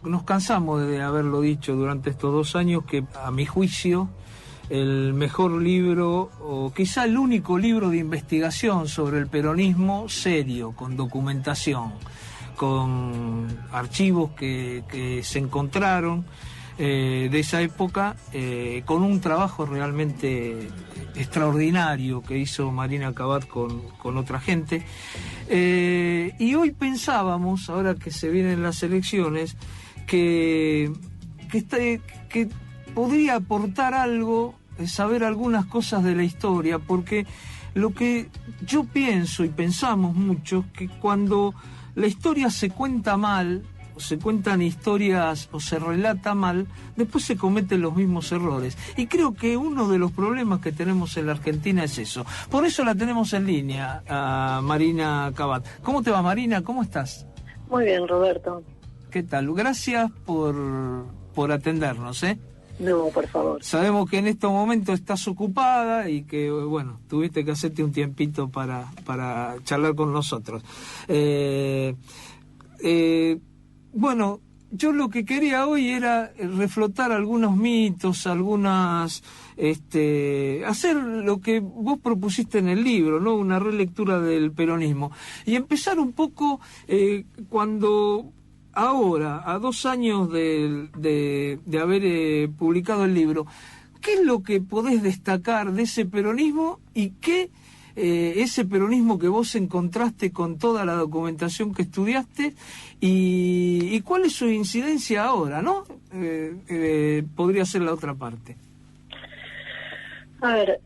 nos cansamos de haberlo dicho durante estos 2 años, que a mi juicio el mejor libro, o quizá el único libro de investigación sobre el peronismo serio, con documentación, con archivos que se encontraron de esa época, con un trabajo realmente extraordinario que hizo Marina Cabat con otra gente. Y hoy pensábamos, ahora que se vienen las elecciones, que podría aportar algo, saber algunas cosas de la historia, porque lo que yo pienso y pensamos mucho, que cuando la historia se cuenta mal, o se cuentan historias o se relata mal, después se cometen los mismos errores. Y creo que uno de los problemas que tenemos en la Argentina es eso. Por eso la tenemos en línea, a Marina Cabat. ¿Cómo te va, Marina? ¿Cómo estás? Muy bien, Roberto. ¿Qué tal? Gracias por atendernos, ¿eh? No, por favor. Sabemos que en estos momentos estás ocupada y que, bueno, tuviste que hacerte un tiempito para charlar con nosotros. Bueno, yo lo que quería hoy era reflotar algunos mitos, hacer lo que vos propusiste en el libro, ¿no? Una relectura del peronismo. Y empezar un poco cuando... Ahora, a 2 años de haber publicado el libro, ¿qué es lo que podés destacar de ese peronismo y qué ese peronismo que vos encontraste con toda la documentación que estudiaste y cuál es su incidencia ahora, ¿no? Podría ser la otra parte. A ver,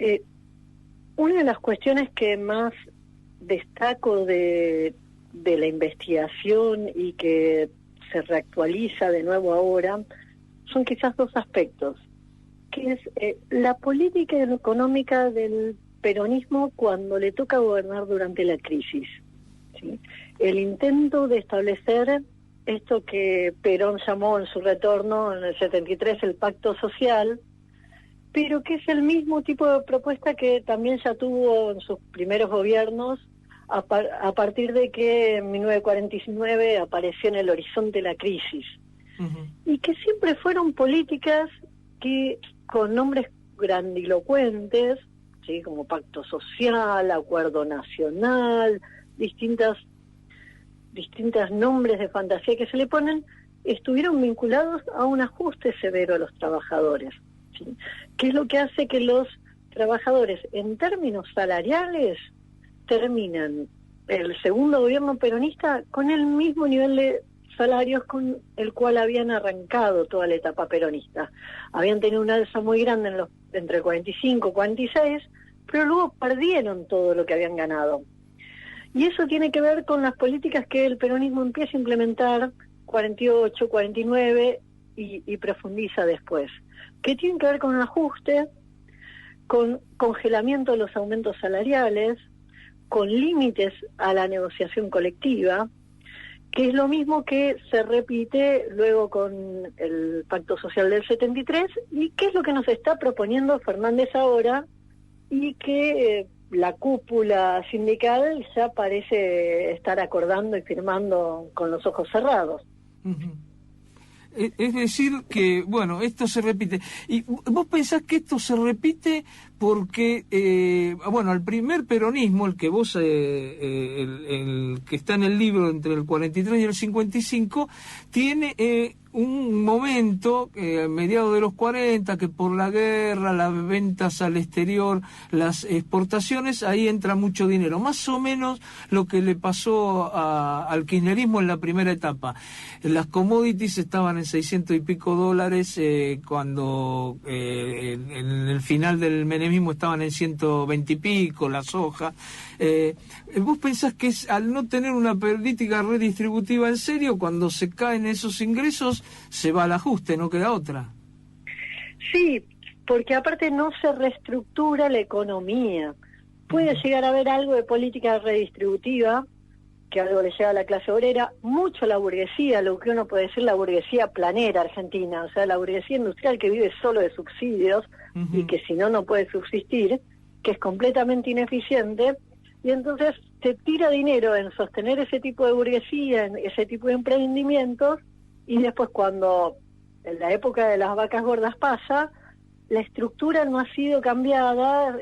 una de las cuestiones que más destaco de la investigación y que se reactualiza de nuevo ahora son quizás 2 aspectos, que es la política económica del peronismo cuando le toca gobernar durante la crisis, ¿sí? El intento de establecer esto que Perón llamó en su retorno en el 73 el pacto social, pero que es el mismo tipo de propuesta que también ya tuvo en sus primeros gobiernos a partir de que en 1949 apareció en el horizonte la crisis. Uh-huh. Y que siempre fueron políticas que con nombres grandilocuentes, ¿sí? Como pacto social, acuerdo nacional, distintas nombres de fantasía que se le ponen, estuvieron vinculados a un ajuste severo a los trabajadores, ¿sí? Que es lo que hace que los trabajadores en términos salariales terminan el segundo gobierno peronista con el mismo nivel de salarios con el cual habían arrancado toda la etapa peronista. Habían tenido una alza muy grande entre 45 y 46, pero luego perdieron todo lo que habían ganado. Y eso tiene que ver con las políticas que el peronismo empieza a implementar 48, 49 y profundiza después, que tienen que ver con un ajuste, con congelamiento de los aumentos salariales, con límites a la negociación colectiva, que es lo mismo que se repite luego con el Pacto Social del 73, y que es lo que nos está proponiendo Fernández ahora, y que la cúpula sindical ya parece estar acordando y firmando con los ojos cerrados. Uh-huh. Es decir que, bueno, esto se repite. ¿Y vos pensás que esto se repite porque, bueno, el primer peronismo, el que vos, el que está en el libro entre el 43 y el 55, tiene un momento, mediados de los 40, que por la guerra, las ventas al exterior, las exportaciones, ahí entra mucho dinero. Más o menos lo que le pasó al kirchnerismo en la primera etapa. Las commodities estaban en 600 y pico dólares, cuando en el final del menemismo estaban en 120 y pico, la soja. ¿Vos pensás que al no tener una política redistributiva en serio, cuando se caen esos ingresos, se va al ajuste, no queda otra? Sí, porque aparte no se reestructura la economía. Puede llegar a haber algo de política redistributiva, que algo le llega a la clase obrera, mucho a la burguesía, lo que uno puede decir la burguesía planera argentina, o sea, la burguesía industrial que vive solo de subsidios, uh-huh, y que si no, no puede subsistir, que es completamente ineficiente, y entonces se tira dinero en sostener ese tipo de burguesía, en ese tipo de emprendimientos, y después cuando en la época de las vacas gordas pasa, la estructura no ha sido cambiada,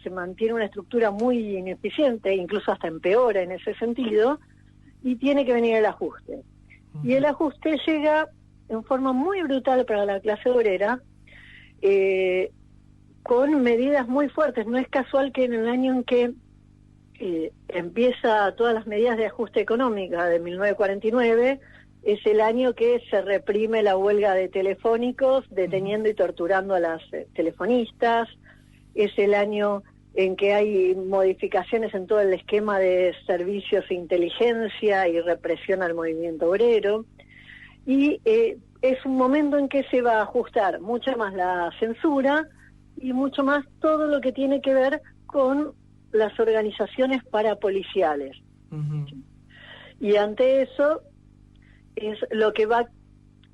se mantiene una estructura muy ineficiente, incluso hasta empeora en ese sentido, y tiene que venir el ajuste. Y el ajuste llega en forma muy brutal para la clase obrera, con medidas muy fuertes. No es casual que en el año en que empieza todas las medidas de ajuste económica de 1949, es el año que se reprime la huelga de telefónicos, deteniendo y torturando a las telefonistas. Es el año en que hay modificaciones en todo el esquema de servicios de inteligencia y represión al movimiento obrero. Y es un momento en que se va a ajustar mucho más la censura y mucho más todo lo que tiene que ver con las organizaciones parapoliciales. Y ante eso es lo que va a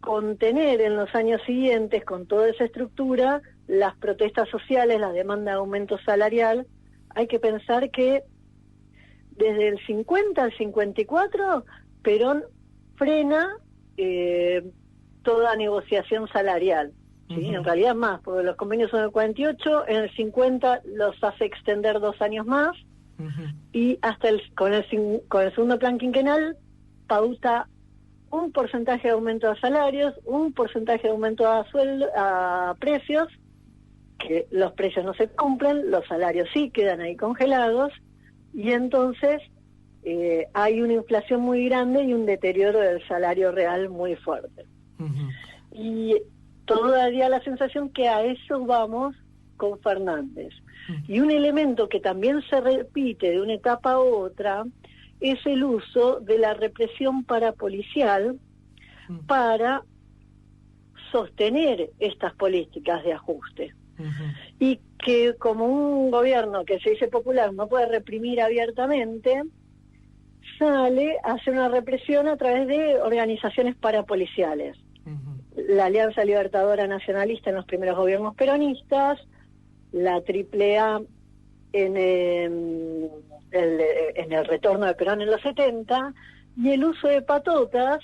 contener en los años siguientes, con toda esa estructura, las protestas sociales, la demanda de aumento salarial. Hay que pensar que desde el 50 al 54, Perón frena toda negociación salarial. ¿Sí? En realidad más, porque los convenios son del 48, en el 50 los hace extender 2 años más, y hasta con el segundo plan quinquenal pauta un porcentaje de aumento de salarios, un porcentaje de aumento a precios, que los precios no se cumplen, los salarios sí quedan ahí congelados, y entonces hay una inflación muy grande y un deterioro del salario real muy fuerte. Y todo daría la sensación que a eso vamos con Fernández. Y un elemento que también se repite de una etapa a otra es el uso de la represión parapolicial para sostener estas políticas de ajuste. Y que como un gobierno que se dice popular no puede reprimir abiertamente, sale a hacer una represión a través de organizaciones parapoliciales. La Alianza Libertadora Nacionalista en los primeros gobiernos peronistas, la AAA en el retorno de Perón en los 70, y el uso de patotas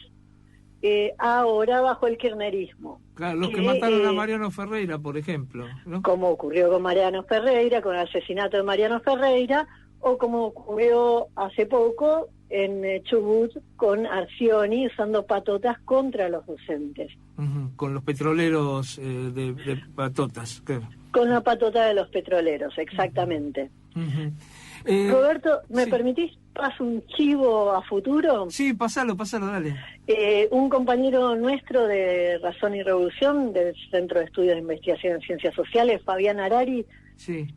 ahora bajo el kirchnerismo. Claro, los que mataron a Mariano Ferreira, por ejemplo, ¿no? Como ocurrió con Mariano Ferreira, con el asesinato de Mariano Ferreira, o como ocurrió hace poco en Chubut con Arcioni usando patotas contra los docentes. Con los petroleros de patotas, claro. Con la patota de los petroleros, exactamente. Roberto, ¿me permitís paso un chivo a futuro? Sí, pasalo, dale. Un compañero nuestro de Razón y Revolución, del Centro de Estudios de Investigación en Ciencias Sociales, Fabián Harari, sí.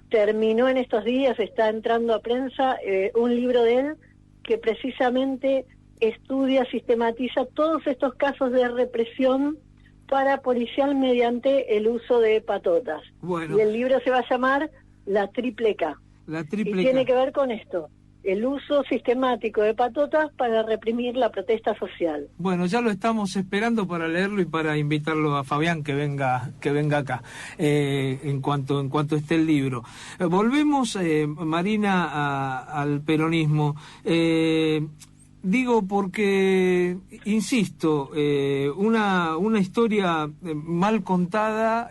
Terminó en estos días, está entrando a prensa, un libro de él que precisamente estudia, sistematiza todos estos casos de represión parapolicial mediante el uso de patotas. Bueno. Y el libro se va a llamar La Triple K. La Triple y K. tiene que ver con esto, el uso sistemático de patotas para reprimir la protesta social. Bueno, ya lo estamos esperando para leerlo y para invitarlo a Fabián que venga acá en cuanto esté el libro. Volvemos, Marina, al peronismo. Digo porque, insisto, una historia mal contada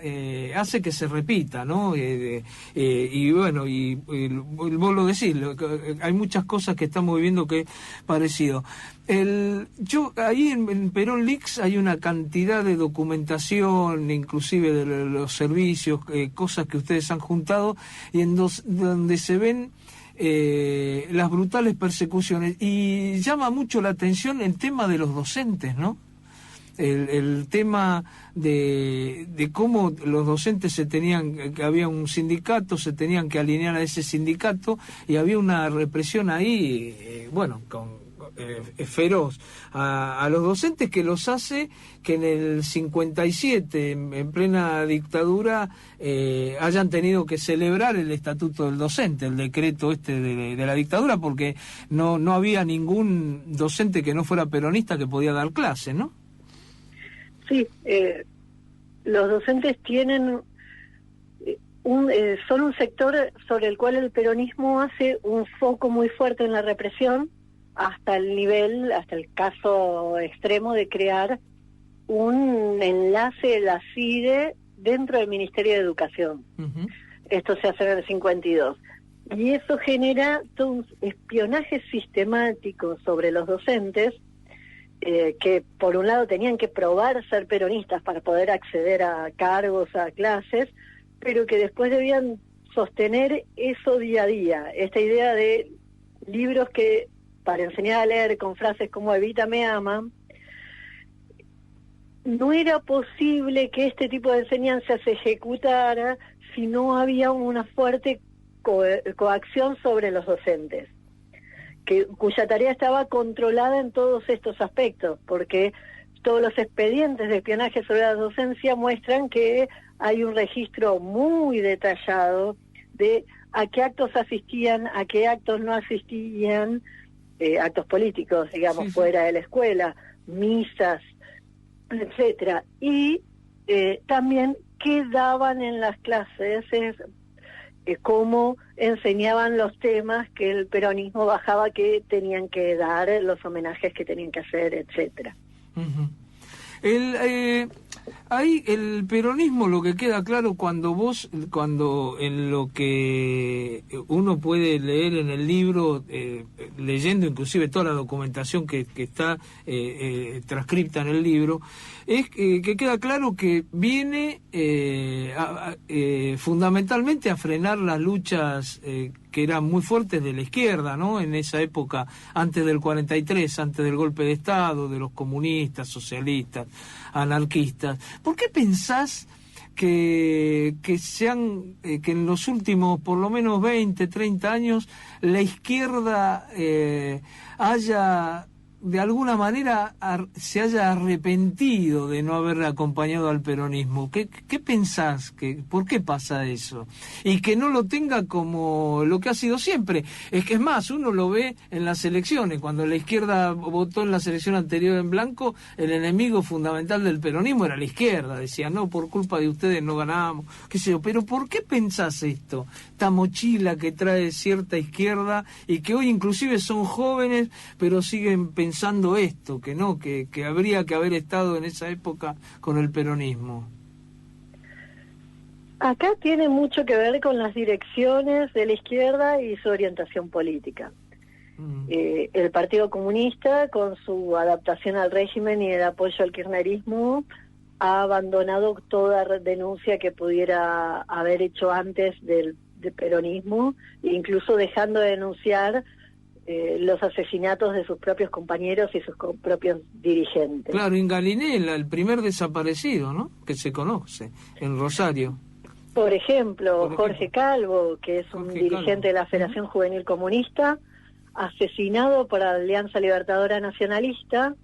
hace que se repita, ¿no? Y bueno, y vos lo decís, hay muchas cosas que estamos viviendo que es parecido. Ahí en Perón Leaks hay una cantidad de documentación, inclusive de los servicios, cosas que ustedes han juntado, y donde se ven las brutales persecuciones, y llama mucho la atención el tema de los docentes, ¿no? El tema de cómo los docentes que había un sindicato, se tenían que alinear a ese sindicato, y había una represión ahí, feroz a los docentes, que los hace que en el 57, en plena dictadura, hayan tenido que celebrar el estatuto del docente, el decreto de la dictadura, porque no había ningún docente que no fuera peronista que podía dar clase, ¿no? Sí, los docentes tienen son un sector sobre el cual el peronismo hace un foco muy fuerte en la represión. hasta el caso extremo de crear un enlace de la CIDE dentro del Ministerio de Educación. Ujú. Esto se hace en el 52. Y eso genera todo un espionaje sistemático sobre los docentes, que por un lado tenían que probar ser peronistas para poder acceder a cargos, a clases, pero que después debían sostener eso día a día, esta idea de libros que para enseñar a leer con frases como Evita me ama. No era posible que este tipo de enseñanza se ejecutara si no había una fuerte coacción sobre los docentes, cuya tarea estaba controlada en todos estos aspectos, porque todos los expedientes de espionaje sobre la docencia muestran que hay un registro muy detallado de a qué actos asistían, a qué actos no asistían, actos políticos, digamos, Sí, sí. fuera de la escuela, misas, etcétera, y también qué daban en las clases, cómo enseñaban los temas que el peronismo bajaba, que tenían que dar, los homenajes que tenían que hacer, etcétera. Ujú. Ahí el peronismo, lo que queda claro cuando en lo que uno puede leer en el libro, leyendo inclusive toda la documentación que está transcripta en el libro, es que queda claro que viene fundamentalmente a frenar las luchas que eran muy fuertes de la izquierda, ¿no? En esa época, antes del 43, antes del golpe de Estado, de los comunistas, socialistas, anarquistas. ¿Por qué pensás que en los últimos por lo menos 20, 30 años la izquierda haya de alguna manera se haya arrepentido de no haber acompañado al peronismo? ¿Qué pensás? ¿Por qué pasa eso? Y que no lo tenga como lo que ha sido siempre. Es más, uno lo ve en las elecciones. Cuando la izquierda votó en la elección anterior en blanco, el enemigo fundamental del peronismo era la izquierda. Decía, no, por culpa de ustedes no ganamos, qué sé yo. Pero ¿por qué pensás esto? Esta mochila que trae cierta izquierda y que hoy inclusive son jóvenes, pero siguen pensando esto, que no, que habría que haber estado en esa época con el peronismo. Acá tiene mucho que ver con las direcciones de la izquierda y su orientación política. El Partido Comunista, con su adaptación al régimen y el apoyo al kirchnerismo, ha abandonado toda denuncia que pudiera haber hecho antes del peronismo, incluso dejando de denunciar los asesinatos de sus propios compañeros y sus propios dirigentes. Claro, en Galinela, el primer desaparecido, ¿no?, que se conoce, en Rosario. Por ejemplo, Jorge Calvo, que es un dirigente de la Federación Juvenil Comunista, asesinado por la Alianza Libertadora Nacionalista,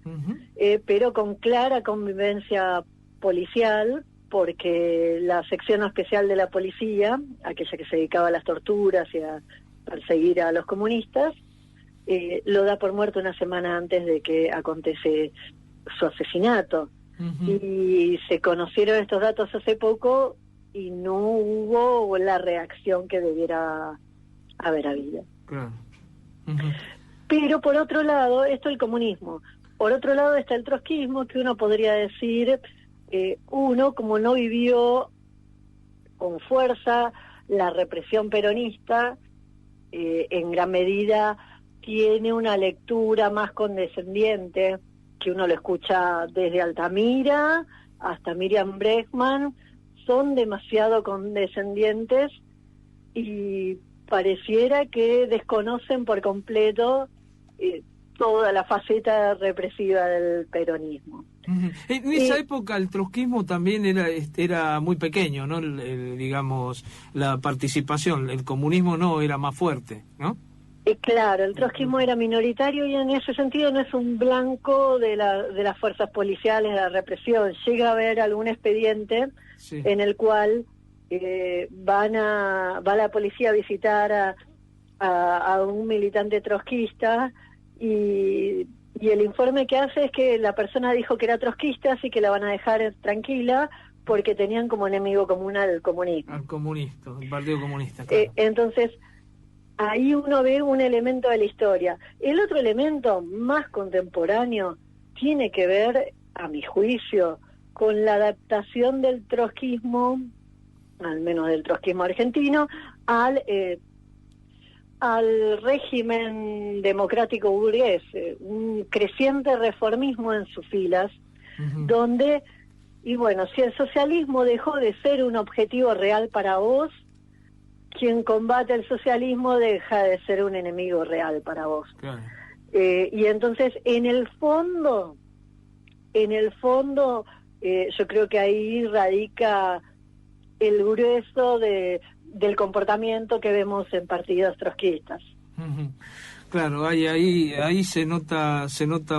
pero con clara convivencia policial, porque la sección especial de la policía, aquella que se dedicaba a las torturas y a perseguir a los comunistas, lo da por muerto una semana antes de que acontece su asesinato. Y se conocieron estos datos hace poco y no hubo la reacción que debiera haber habido. Claro. Pero por otro lado, esto es el comunismo. Por otro lado está el trotskismo, que uno podría decir, uno como no vivió con fuerza la represión peronista, en gran medida tiene una lectura más condescendiente, que uno lo escucha desde Altamira hasta Miriam Bregman, son demasiado condescendientes y pareciera que desconocen por completo toda la faceta represiva del peronismo. En esa época el trotskismo también era muy pequeño, ¿no? Digamos, la participación, el comunismo no era más fuerte, ¿no? Claro, el trotskismo era minoritario y en ese sentido no es un blanco de las fuerzas policiales, de la represión. Llega a haber algún expediente en el cual va la policía a visitar a un militante trotskista y el informe que hace es que la persona dijo que era trotskista, así que la van a dejar tranquila porque tenían como enemigo común al comunismo. Al comunista, el Partido Comunista, claro. Entonces, ahí uno ve un elemento de la historia. El otro elemento más contemporáneo tiene que ver, a mi juicio, con la adaptación del trotskismo, al menos del trotskismo argentino, al régimen democrático burgués, un creciente reformismo en sus filas, donde, y bueno, si el socialismo dejó de ser un objetivo real para vos, quien combate el socialismo deja de ser un enemigo real para vos. Claro. Y entonces, en el fondo, yo creo que ahí radica el grueso del comportamiento que vemos en partidos trotskistas. Claro, ahí se nota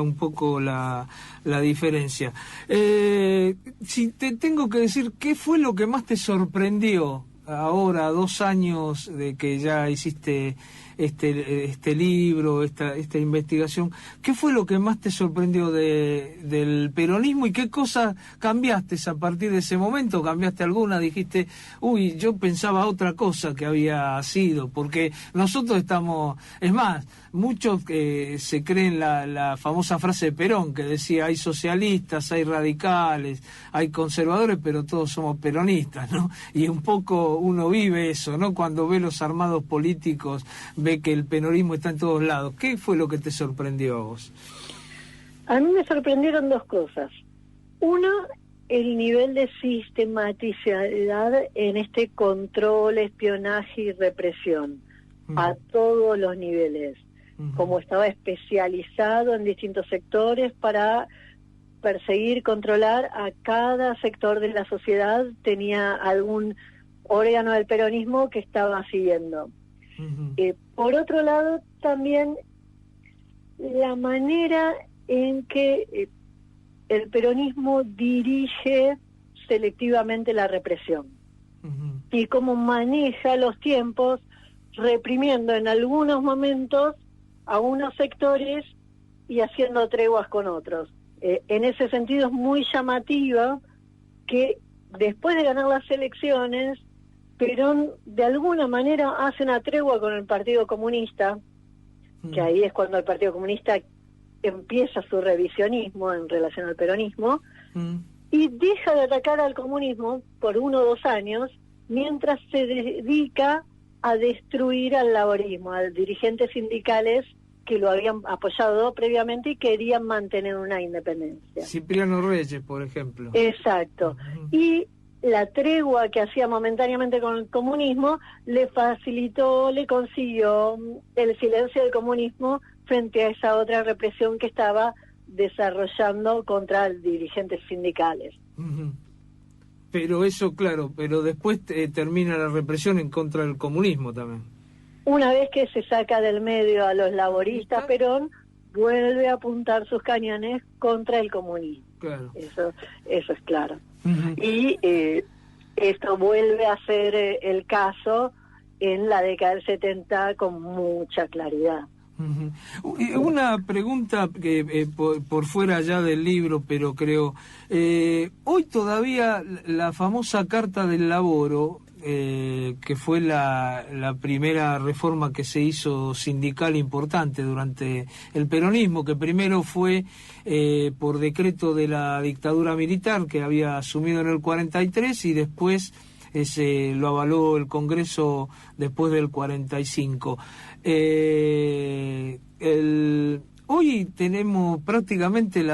un poco la diferencia. Si te tengo que decir, ¿qué fue lo que más te sorprendió ahora, 2 años de que ya hiciste este libro, esta investigación? ¿Qué fue lo que más te sorprendió del peronismo y qué cosas cambiaste a partir de ese momento? ¿Cambiaste alguna? Dijiste, uy, yo pensaba otra cosa que había sido, porque nosotros es más, muchos se creen la famosa frase de Perón que decía, hay socialistas, hay radicales, hay conservadores, pero todos somos peronistas, ¿no? Y un poco uno vive eso, ¿no? Cuando ve los armados políticos, ve que el peronismo está en todos lados. ¿Qué fue lo que te sorprendió a vos? A mí me sorprendieron 2 cosas. Uno, el nivel de sistematicidad en este control, espionaje y represión a todos los niveles. Como estaba especializado en distintos sectores para perseguir, controlar a cada sector de la sociedad, tenía algún órgano del peronismo que estaba siguiendo. Por otro lado, también la manera en que el peronismo dirige selectivamente la represión y cómo maneja los tiempos, reprimiendo en algunos momentos a unos sectores y haciendo treguas con otros. En ese sentido es muy llamativa que después de ganar las elecciones, Perón de alguna manera hace una tregua con el Partido Comunista, que ahí es cuando el Partido Comunista empieza su revisionismo en relación al peronismo, y deja de atacar al comunismo por 1 o 2 años, mientras se dedica a destruir al laborismo, a dirigentes sindicales que lo habían apoyado previamente y querían mantener una independencia. Cipriano Reyes, por ejemplo. Exacto. Y la tregua que hacía momentáneamente con el comunismo le consiguió el silencio del comunismo frente a esa otra represión que estaba desarrollando contra dirigentes sindicales. Pero eso, claro, pero después termina la represión en contra del comunismo también. Una vez que se saca del medio a los laboristas, Perón vuelve a apuntar sus cañones contra el comunismo. Claro. Eso es claro. Y esto vuelve a ser el caso en la década del 70 con mucha claridad. Una pregunta que por fuera ya del libro, pero creo, hoy todavía la famosa Carta del Laboro, que fue la primera reforma que se hizo sindical importante durante el peronismo, que primero fue por decreto de la dictadura militar que había asumido en el 43 y después lo avaló el Congreso después del 45. Hoy tenemos prácticamente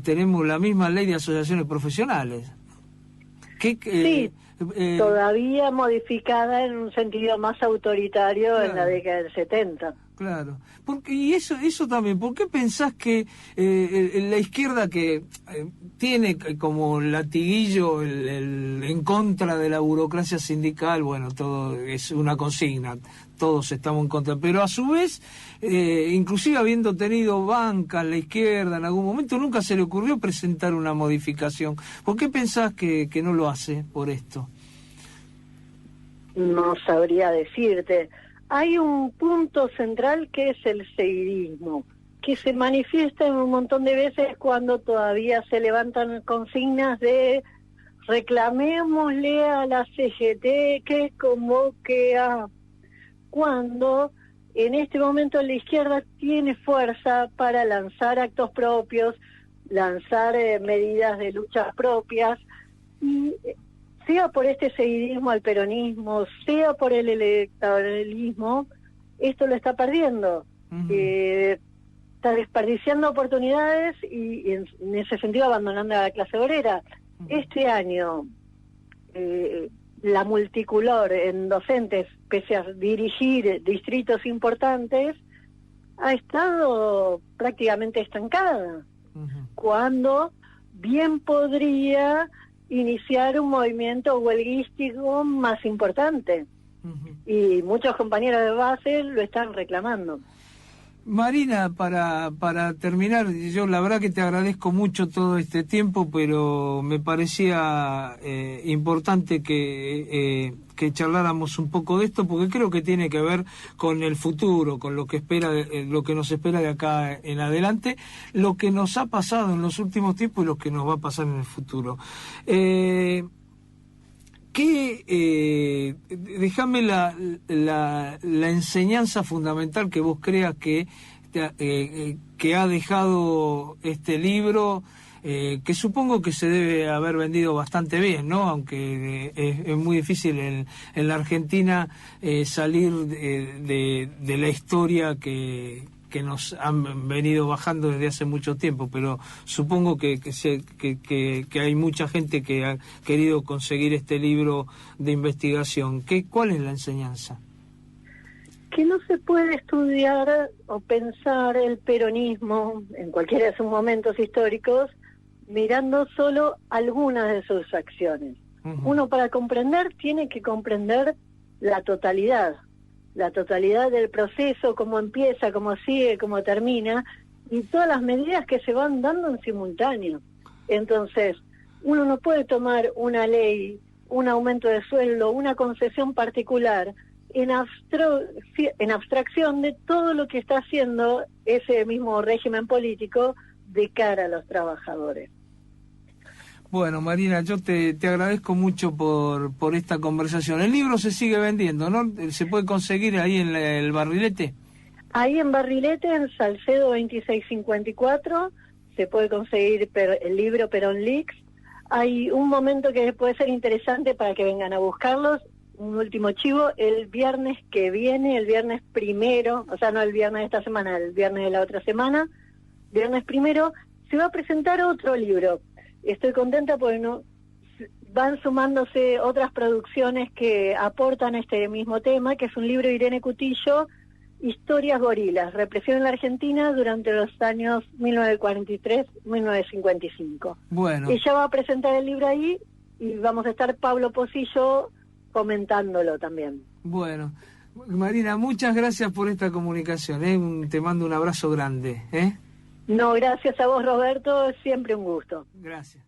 tenemos la misma ley de asociaciones profesionales. Sí, todavía modificada en un sentido más autoritario, claro, en la década del 70. Claro, y eso también, ¿por qué pensás que la izquierda que tiene como latiguillo en contra de la burocracia sindical, bueno, todo es una consigna, todos estamos en contra, pero a su vez, inclusive habiendo tenido bancas la izquierda en algún momento, nunca se le ocurrió presentar una modificación? ¿Por qué pensás que no lo hace por esto? No sabría decirte. Hay un punto central que es el seguidismo, que se manifiesta en un montón de veces cuando todavía se levantan consignas de reclamémosle a la CGT que convoque a cuando en este momento la izquierda tiene fuerza para lanzar actos propios, lanzar medidas de luchas propias, y sea por este seguidismo al peronismo, sea por el electoralismo, esto lo está perdiendo. Está desperdiciando oportunidades y en ese sentido abandonando a la clase obrera. Este año, la multicolor en docentes, pese a dirigir distritos importantes, ha estado prácticamente estancada, cuando bien podría iniciar un movimiento huelguístico más importante. Y muchos compañeros de base lo están reclamando. Marina, para terminar, yo la verdad que te agradezco mucho todo este tiempo, pero me parecía importante que charláramos un poco de esto, porque creo que tiene que ver con el futuro, con lo que lo que nos espera de acá en adelante, lo que nos ha pasado en los últimos tiempos y lo que nos va a pasar en el futuro. Déjame la enseñanza fundamental que vos creas que ha dejado este libro, que supongo que se debe haber vendido bastante bien, ¿no? Aunque es muy difícil en la Argentina salir de la historia que nos han venido bajando desde hace mucho tiempo, pero supongo que hay mucha gente que ha querido conseguir este libro de investigación. ¿Cuál es la enseñanza? Que no se puede estudiar o pensar el peronismo en cualquiera de sus momentos históricos mirando solo algunas de sus acciones. Uno, para comprender, tiene que comprender la totalidad del proceso, cómo empieza, cómo sigue, cómo termina, y todas las medidas que se van dando en simultáneo. Entonces, uno no puede tomar una ley, un aumento de sueldo, una concesión particular, en abstracción de todo lo que está haciendo ese mismo régimen político de cara a los trabajadores. Bueno, Marina, yo te agradezco mucho por esta conversación. El libro se sigue vendiendo, ¿no? ¿Se puede conseguir ahí en el Barrilete? Ahí en Barrilete, en Salcedo 2654, se puede conseguir el libro Perón Leaks. Hay un momento que puede ser interesante para que vengan a buscarlos. Un último chivo: el viernes que viene, el viernes primero, o sea, no el viernes de esta semana, el viernes de la otra semana, viernes primero, se va a presentar otro libro. Estoy contenta porque van sumándose otras producciones que aportan este mismo tema, que es un libro de Irene Cutillo, Historias Gorilas, represión en la Argentina durante los años 1943-1955. Bueno. Ella va a presentar el libro ahí y vamos a estar Pablo Posillo comentándolo también. Bueno, Marina, muchas gracias por esta comunicación, te mando un abrazo grande. No, gracias a vos, Roberto, siempre un gusto. Gracias.